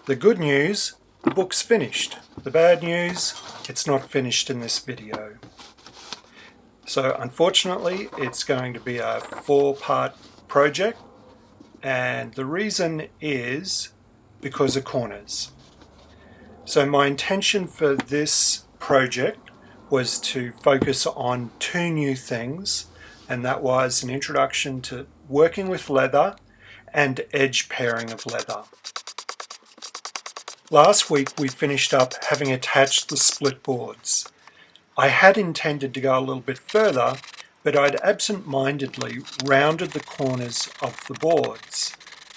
The good news, the book's finished. The bad news, it's not finished in this video. So unfortunately, it's going to be a 4-part project, and the reason is because of corners. So my intention for this project was to focus on 2 new things, and that was an introduction to working with leather and edge pairing of leather. Last week we finished up having attached the split boards. I had intended to go a little bit further, but I'd absent-mindedly rounded the corners of the boards,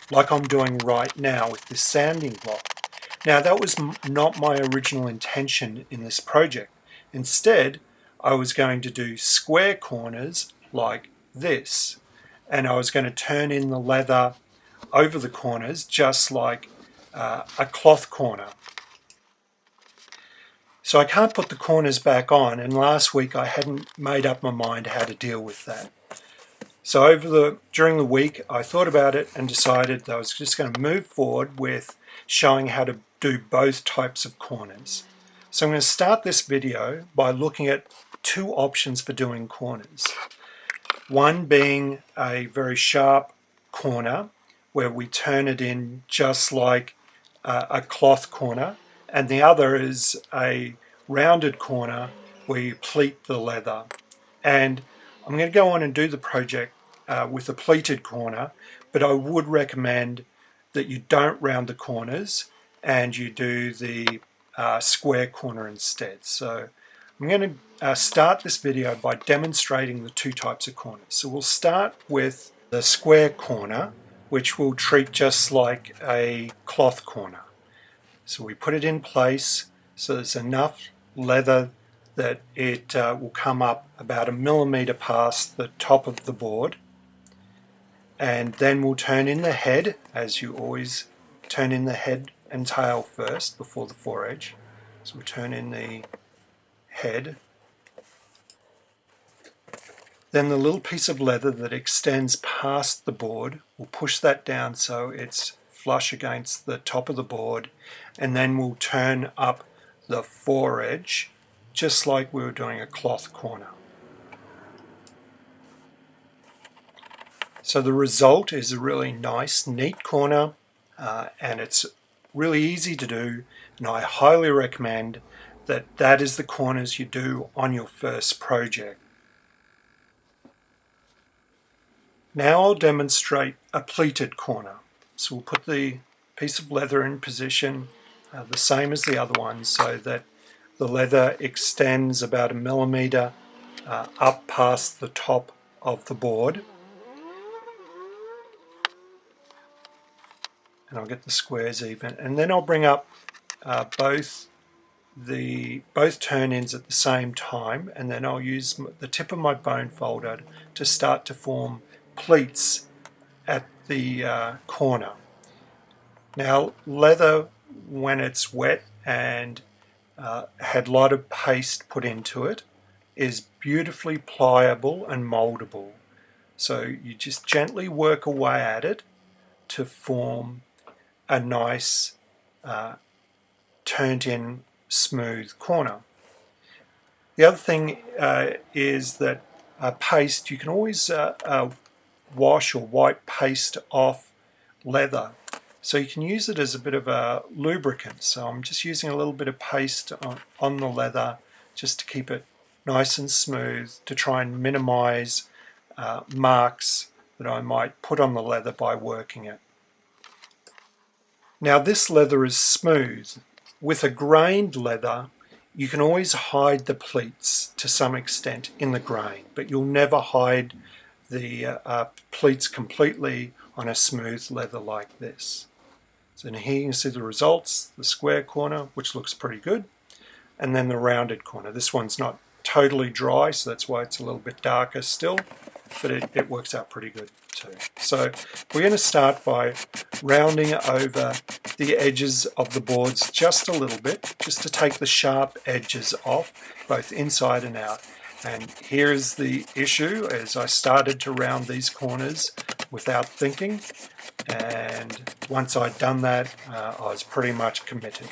like I'm doing right now with this sanding block. Now that was not my original intention in this project. Instead, I was going to do square corners like this, and I was going to turn in the leather over the corners just like a cloth corner. So I can't put the corners back on, and last week I hadn't made up my mind how to deal with that. So during the week I thought about it and decided that I was just going to move forward with showing how to do both types of corners. So I'm going to start this video by looking at 2 options for doing corners. One being a very sharp corner where we turn it in just like a cloth corner, and the other is a rounded corner where you pleat the leather. And I'm going to go on and do the project with a pleated corner, but I would recommend that you don't round the corners and you do the square corner instead. So I'm going to start this video by demonstrating the 2 types of corners. So we'll start with the square corner, which we'll treat just like a cloth corner. So we put it in place so there's enough leather that it will come up about 1 millimeter past the top of the board. And then we'll turn in the head, as you always turn in the head and tail first before the foredge. So we'll turn in the head. Then the little piece of leather that extends past the board, we'll push that down so it's flush against the top of the board, and then we'll turn up the foredge just like we were doing a cloth corner. So the result is a really nice, neat corner, and it's really easy to do, and I highly recommend that is the corners you do on your first project. Now I'll demonstrate a pleated corner. So we'll put the piece of leather in position the same as the other one so that the leather extends about 1 millimeter up past the top of the board. And I'll get the squares even. And then I'll bring up both turn-ins at the same time, and then I'll use the tip of my bone folder to start to form pleats at the corner. Now leather, when it's wet and had a lot of paste put into it, is beautifully pliable and moldable. So you just gently work away at it to form a nice turned in smooth corner. The other thing is that paste, you can always wash or wipe paste off leather, so you can use it as a bit of a lubricant. So I'm just using a little bit of paste on the leather just to keep it nice and smooth, to try and minimize marks that I might put on the leather by working it. Now this leather is smooth. With a grained leather, you can always hide the pleats to some extent in the grain, but you'll never hide the pleats completely on a smooth leather like this. So here you can see the results, the square corner, which looks pretty good, and then the rounded corner. This one's not totally dry, so that's why it's a little bit darker still, but it works out pretty good too. So we're going to start by rounding over the edges of the boards just a little bit, just to take the sharp edges off, both inside and out. And here's the issue: as I started to round these corners, without thinking, and once I'd done that, I was pretty much committed.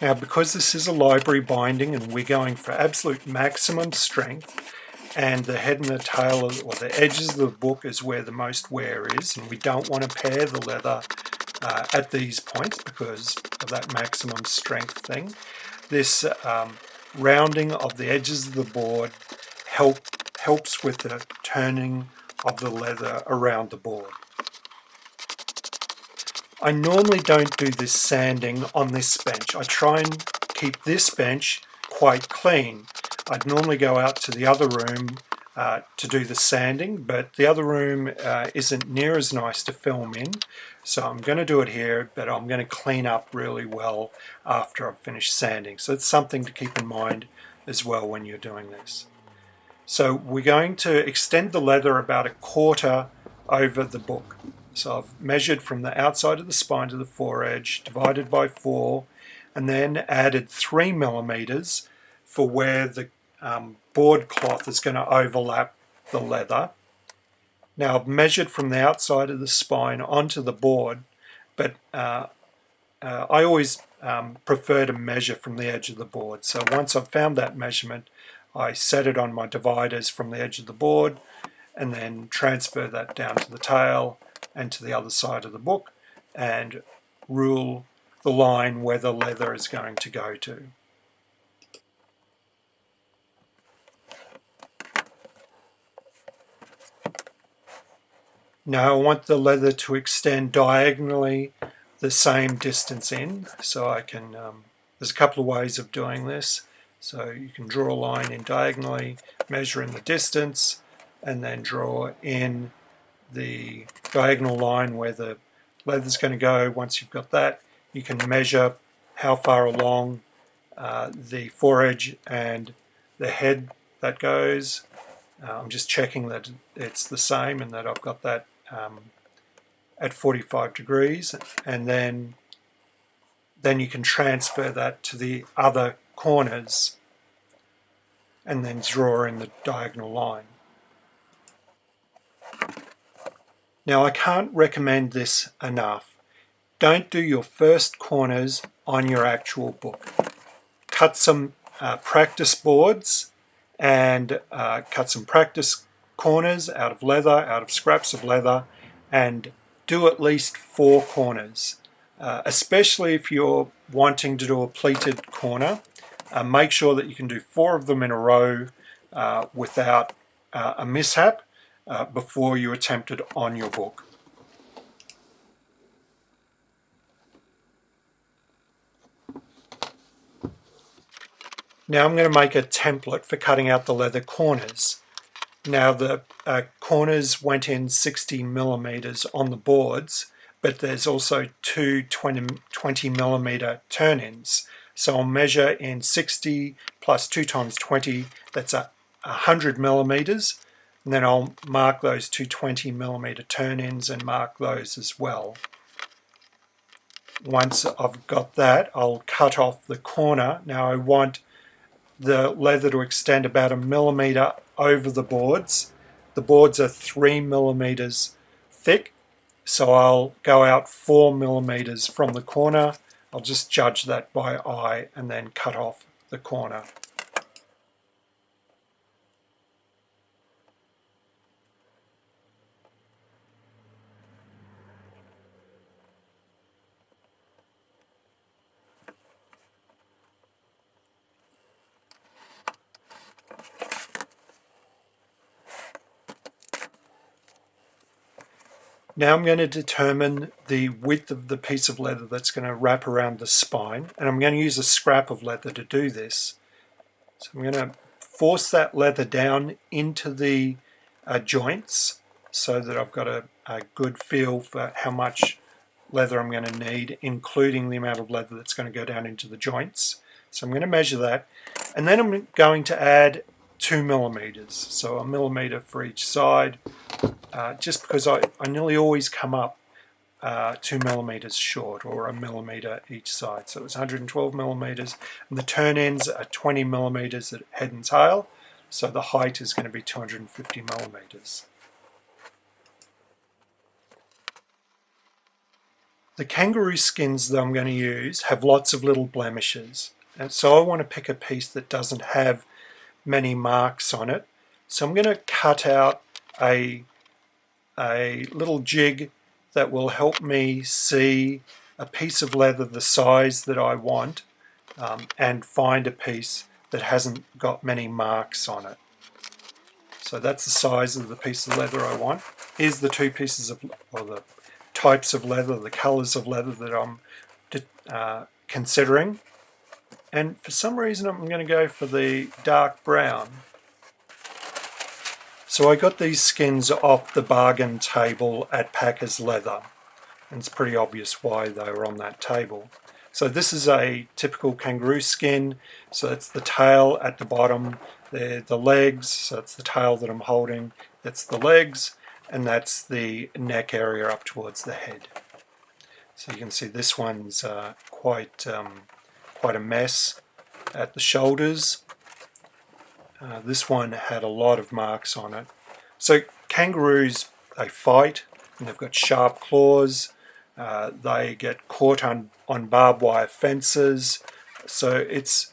Now, because this is a library binding and we're going for absolute maximum strength, and the head and the tail or the edges of the book is where the most wear is, and we don't want to pare the leather at these points because of that maximum strength thing. This rounding of the edges of the board helps with the turning of the leather around the board. I normally don't do this sanding on this bench. I try and keep this bench quite clean. I'd normally go out to the other room to do the sanding, but the other room isn't near as nice to film in, so I'm going to do it here, but I'm going to clean up really well after I've finished sanding. So it's something to keep in mind as well when you're doing this. So we're going to extend the leather about 1/4 over the book. So I've measured from the outside of the spine to the foredge, divided by 4, and then added 3 millimeters for where the board cloth is going to overlap the leather. Now I've measured from the outside of the spine onto the board, but I always prefer to measure from the edge of the board. So once I've found that measurement, I set it on my dividers from the edge of the board and then transfer that down to the tail and to the other side of the book and rule the line where the leather is going to go to. Now I want the leather to extend diagonally the same distance in, so I can, there's a couple of ways of doing this. So you can draw a line in diagonally, measure in the distance, and then draw in the diagonal line where the leather's going to go. Once you've got that, you can measure how far along the foredge and the head that goes. I'm just checking that it's the same and that I've got that at 45 degrees, and then you can transfer that to the other corners and then draw in the diagonal line. Now I can't recommend this enough. Don't do your first corners on your actual book. Cut some practice boards and cut some practice corners out of leather, out of scraps of leather, and do at least 4 corners. Especially if you're wanting to do a pleated corner, make sure that you can do 4 of them in a row without a mishap before you attempt it on your book. Now I'm going to make a template for cutting out the leather corners. Now the corners went in 60 millimeters on the boards, but there's also 2 20 millimeter turn-ins. So I'll measure in 60 plus 2 times 20, that's 100 millimeters. And then I'll mark those 2 20 millimeter turn-ins and mark those as well. Once I've got that, I'll cut off the corner. Now I want the leather to extend about 1 millimeter over the boards. The boards are 3 millimeters thick, so I'll go out 4 millimeters from the corner. I'll just judge that by eye and then cut off the corner. Now I'm going to determine the width of the piece of leather that's going to wrap around the spine, and I'm going to use a scrap of leather to do this. So I'm going to force that leather down into the joints so that I've got a good feel for how much leather I'm going to need, including the amount of leather that's going to go down into the joints. So I'm going to measure that, and then I'm going to add 2 millimeters, so 1 millimeter for each side. Just because I nearly always come up 2 millimeters short, or 1 millimeter each side. So it's 112 millimeters, and the turn ends are 20 millimeters at head and tail, so the height is going to be 250 millimeters. The kangaroo skins that I'm going to use have lots of little blemishes, and so I want to pick a piece that doesn't have many marks on it. So I'm going to cut out a little jig that will help me see a piece of leather the size that I want, and find a piece that hasn't got many marks on it. So that's the size of the piece of leather I want. Here's the two pieces of, or the types of leather, the colours of leather that I'm considering. And for some reason I'm going to go for the dark brown. So I got these skins off the bargain table at Packers Leather, and it's pretty obvious why they were on that table. So this is a typical kangaroo skin. So that's the tail at the bottom, the legs, so that's the tail that I'm holding, that's the legs, and that's the neck area up towards the head. So you can see this one's quite a mess at the shoulders. This one had a lot of marks on it. So kangaroos, they fight, and they've got sharp claws. They get caught on barbed wire fences. So it's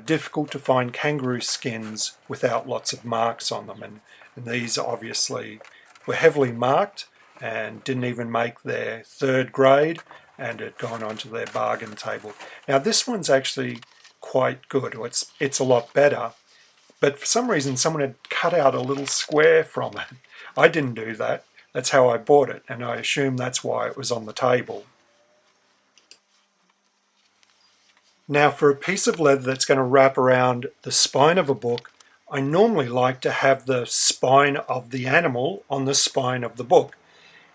difficult to find kangaroo skins without lots of marks on them. And these obviously were heavily marked and didn't even make their third grade, and had gone onto their bargain table. Now this one's actually quite good, or it's a lot better, but for some reason someone had cut out a little square from it. I didn't do that. That's how I bought it, and I assume that's why it was on the table. Now for a piece of leather that's going to wrap around the spine of a book, I normally like to have the spine of the animal on the spine of the book.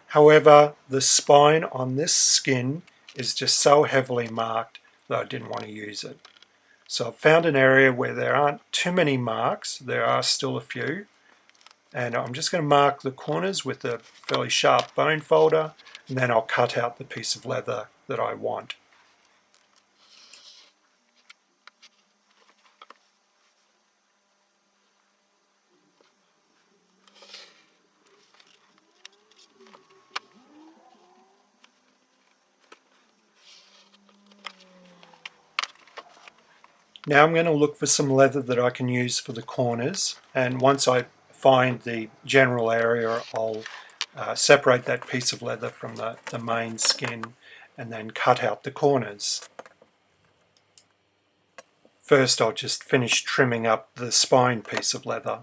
However, the spine on this skin is just so heavily marked that I didn't want to use it. So I've found an area where there aren't too many marks. There are still a few. And I'm just going to mark the corners with a fairly sharp bone folder, and then I'll cut out the piece of leather that I want. Now I'm going to look for some leather that I can use for the corners, and once I find the general area, I'll separate that piece of leather from the main skin and then cut out the corners. First I'll just finish trimming up the spine piece of leather.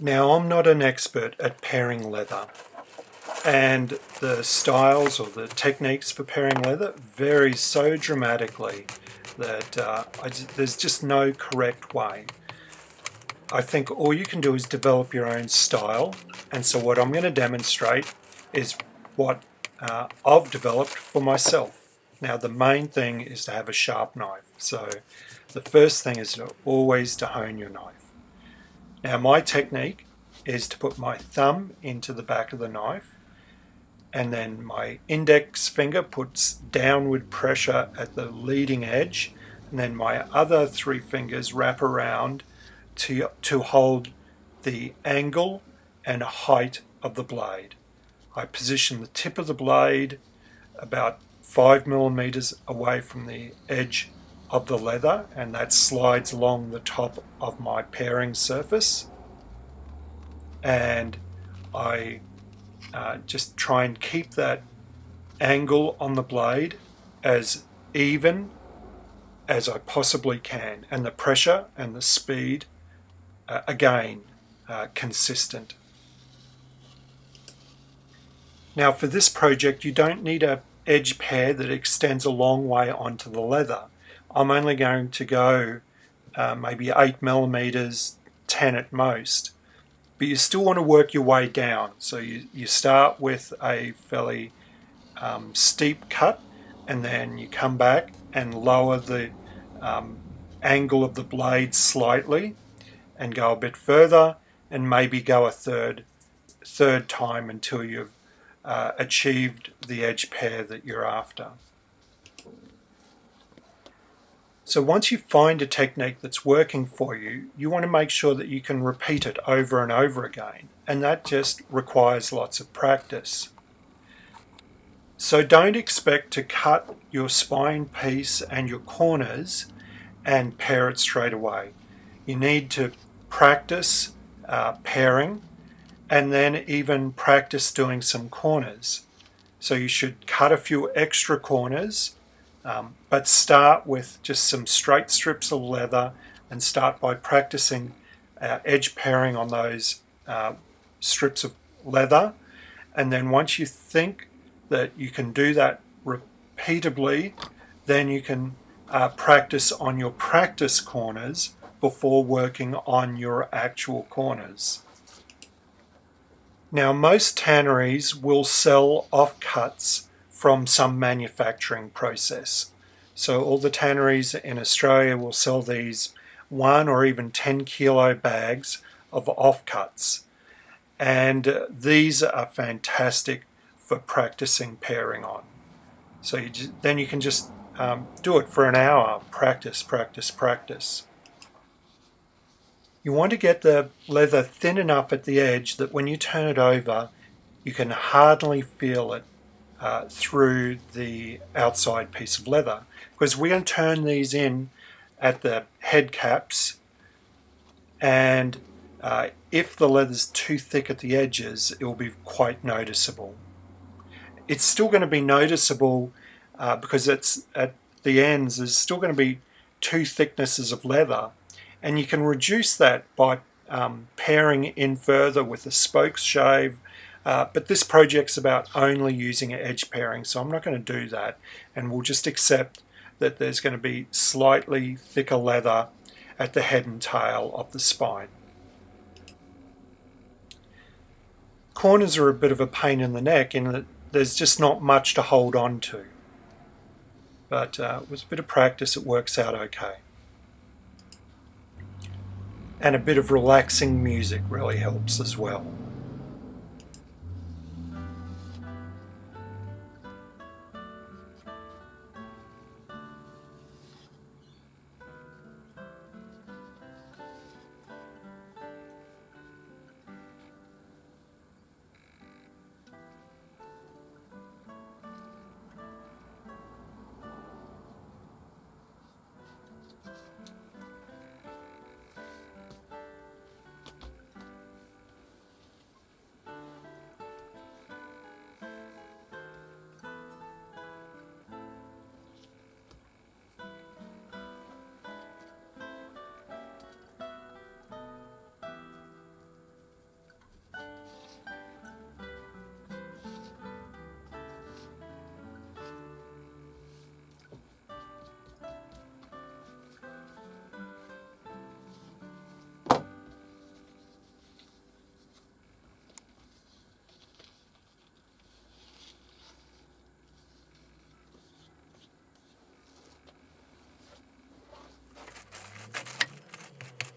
Now I'm not an expert at paring leather, and the styles or the techniques for paring leather vary so dramatically that there's just no correct way. I think all you can do is develop your own style, and so what I'm going to demonstrate is what I've developed for myself. Now the main thing is to have a sharp knife, so the first thing is always to hone your knife. Now my technique is to put my thumb into the back of the knife, and then my index finger puts downward pressure at the leading edge, and then my other 3 fingers wrap around to hold the angle and height of the blade. I position the tip of the blade about 5 millimeters away from the edge of the leather, and that slides along the top of my paring surface, and I just try and keep that angle on the blade as even as I possibly can, and the pressure and the speed again consistent. Now for this project you don't need a edge pair that extends a long way onto the leather. I'm only going to go maybe 8 millimeters, 10 at most. But you still want to work your way down. So you start with a fairly steep cut, and then you come back and lower the angle of the blade slightly and go a bit further, and maybe go a third time until you've achieved the edge pair that you're after. So once you find a technique that's working for you, you want to make sure that you can repeat it over and over again, and that just requires lots of practice. So don't expect to cut your spine piece and your corners and pare it straight away. You need to practice paring, and then even practice doing some corners. So you should cut a few extra corners, but start with just some straight strips of leather and start by practicing edge paring on those strips of leather. And then once you think that you can do that repeatably, then you can practice on your practice corners before working on your actual corners. Now most tanneries will sell offcuts from some manufacturing process. So all the tanneries in Australia will sell these 1 or even 10 kilo bags of offcuts. And these are fantastic for practicing paring on. So then you can just do it for an hour, practice. You want to get the leather thin enough at the edge that when you turn it over, you can hardly feel it through the outside piece of leather. Because we're going to turn these in at the head caps, and if the leather's too thick at the edges, it will be quite noticeable. It's still going to be noticeable because it's at the ends, there's still going to be 2 thicknesses of leather, and you can reduce that by paring in further with a spokes shave. But this project's about only using edge paring, so I'm not going to do that, and we'll just accept that there's going to be slightly thicker leather at the head and tail of the spine. Corners are a bit of a pain in the neck in that there's just not much to hold on to. But with a bit of practice it works out okay. And a bit of relaxing music really helps as well.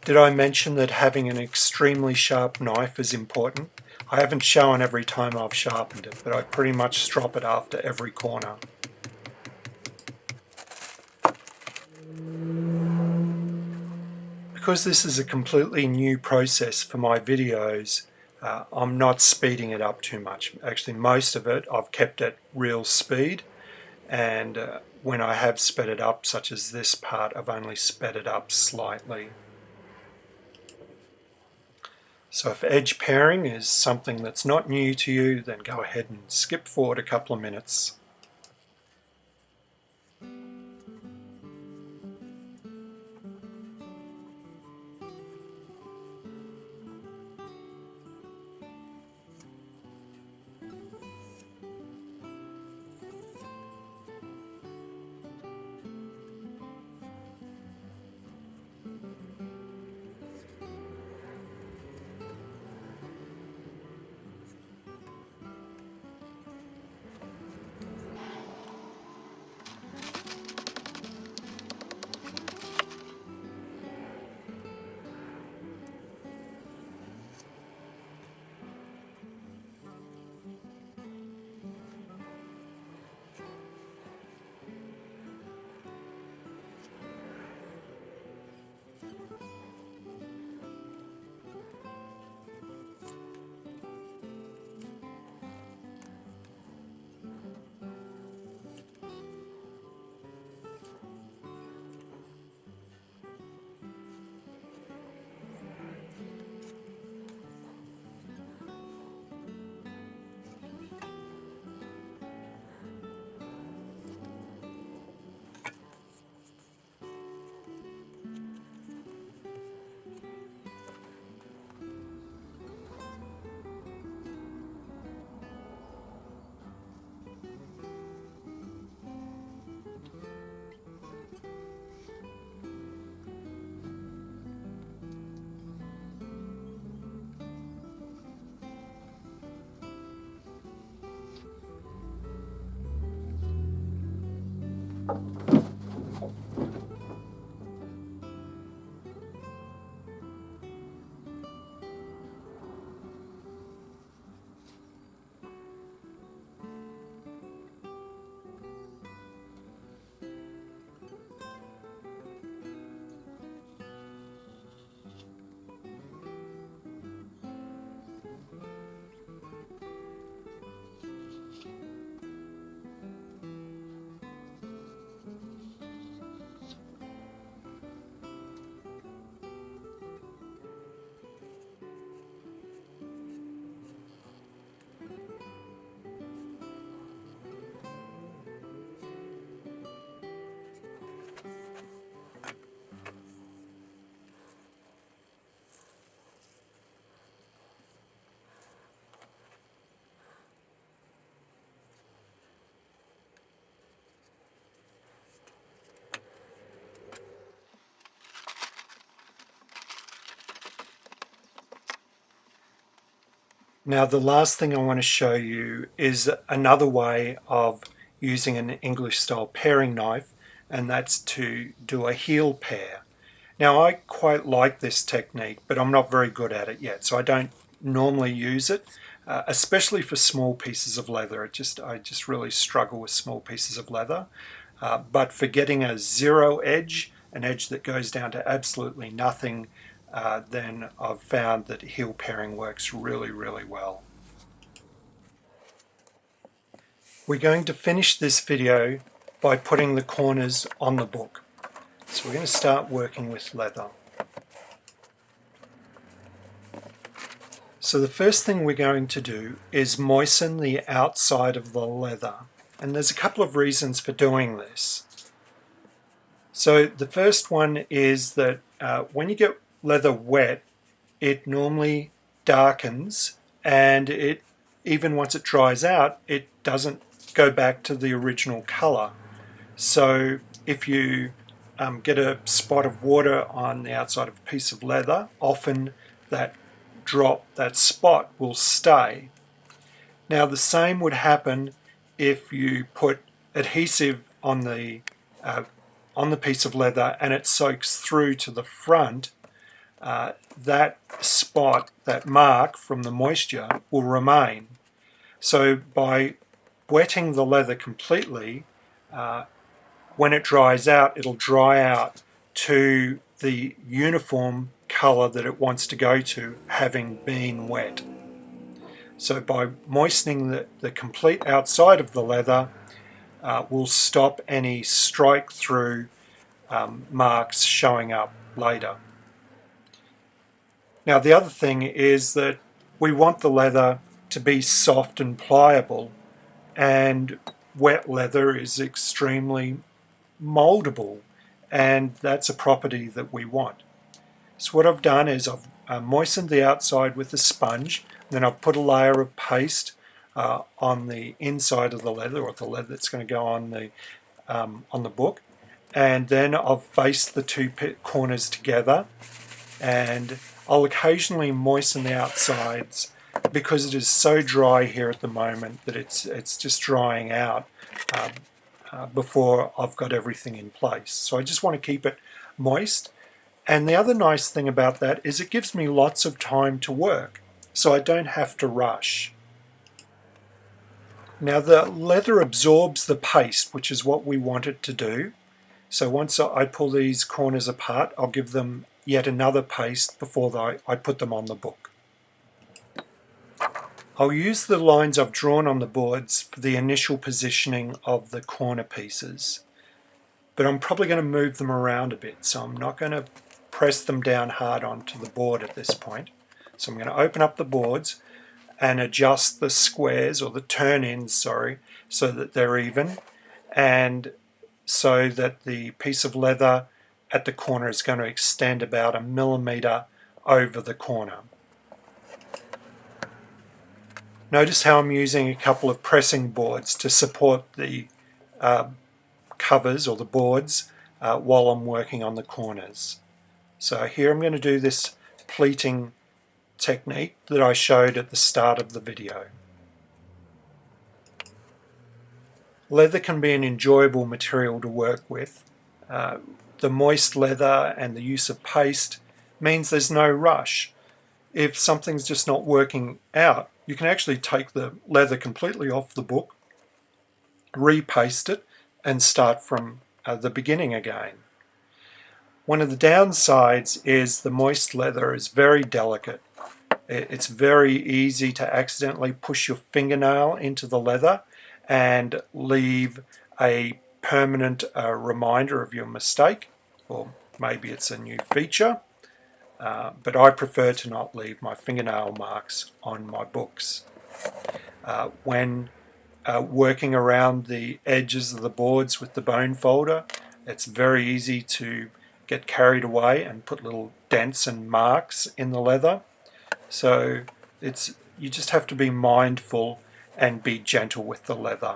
Did I mention that having an extremely sharp knife is important? I haven't shown every time I've sharpened it, but I pretty much strop it after every corner. Because this is a completely new process for my videos, I'm not speeding it up too much. Actually, most of it I've kept at real speed, and when I have sped it up, such as this part, I've only sped it up slightly. So if edge pairing is something that's not new to you, then go ahead and skip forward a couple of minutes. Now the last thing I want to show you is another way of using an English style paring knife, and that's to do a heel pair. Now I quite like this technique, but I'm not very good at it yet, so I don't normally use it, especially for small pieces of leather. I just really struggle with small pieces of leather. But for getting a zero edge, an edge that goes down to absolutely nothing, then I've found that heel paring works really, really well. We're going to finish this video by putting the corners on the book. So we're going to start working with leather. So the first thing we're going to do is moisten the outside of the leather. And there's a couple of reasons for doing this. So the first one is that when you get leather wet, it normally darkens, and even once it dries out, it doesn't go back to the original color. So if you get a spot of water on the outside of a piece of leather, often that spot will stay. Now the same would happen if you put adhesive on the piece of leather and it soaks through to the front. That spot, that mark from the moisture, will remain. So by wetting the leather completely, when it dries out, it'll dry out to the uniform colour that it wants to go to, having been wet. So by moistening the complete outside of the leather, will stop any strike through marks showing up later. Now the other thing is that we want the leather to be soft and pliable, and wet leather is extremely moldable, and that's a property that we want. So what I've done is I've moistened the outside with a sponge, then I've put a layer of paste on the inside of the leather, or the leather that's going to go on the book, and then I've faced the two corners together, and I'll occasionally moisten the outsides because it is so dry here at the moment that it's just drying out before I've got everything in place. So I just want to keep it moist. And the other nice thing about that is it gives me lots of time to work, so I don't have to rush. Now the leather absorbs the paste, which is what we want it to do. So once I pull these corners apart, I'll give them yet another paste before I put them on the book. I'll use the lines I've drawn on the boards for the initial positioning of the corner pieces, but I'm probably going to move them around a bit, so I'm not going to press them down hard onto the board at this point. So I'm going to open up the boards and adjust the squares, or the turn-ins, sorry, so that they're even, and so that the piece of leather at the corner is going to extend about 1 millimeter over the corner. Notice how I'm using a couple of pressing boards to support the covers, or the boards, while I'm working on the corners. So here I'm going to do this pleating technique that I showed at the start of the video. Leather can be an enjoyable material to work with. The moist leather and the use of paste means there's no rush. If something's just not working out, you can actually take the leather completely off the book, repaste it, and start from the beginning again. One of the downsides is the moist leather is very delicate. It's very easy to accidentally push your fingernail into the leather and leave a permanent reminder of your mistake, or maybe it's a new feature, but I prefer to not leave my fingernail marks on my books. When working around the edges of the boards with the bone folder, it's very easy to get carried away and put little dents and marks in the leather. So you just have to be mindful and be gentle with the leather.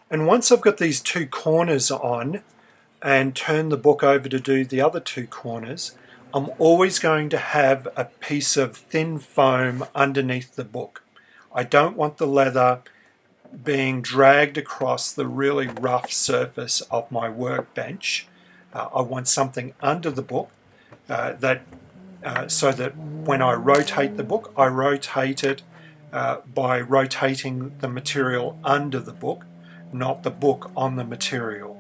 And once I've got these two corners on and turn the book over to do the other two corners, I'm always going to have a piece of thin foam underneath the book. I don't want the leather being dragged across the really rough surface of my workbench. I want something under the book so that when I rotate the book, I rotate it by rotating the material under the book, not the book on the material.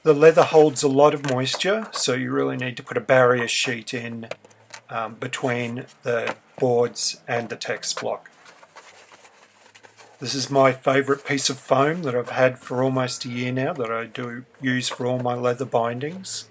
The leather holds a lot of moisture, so you really need to put a barrier sheet in between the boards and the text block. This is my favourite piece of foam that I've had for almost a year now, that I do use for all my leather bindings.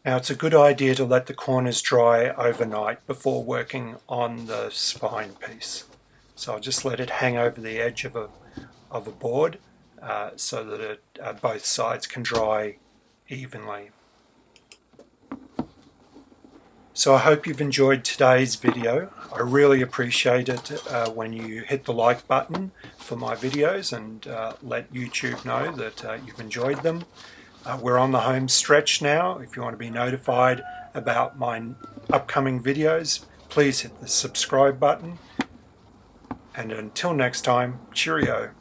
Now it's a good idea to let the corners dry overnight before working on the spine piece. So I'll just let it hang over the edge of a board so that both sides can dry evenly. So I hope you've enjoyed today's video. I really appreciate it when you hit the like button for my videos and let YouTube know that you've enjoyed them. We're on the home stretch now. If you want to be notified about my upcoming videos, please hit the subscribe button. And until next time, cheerio.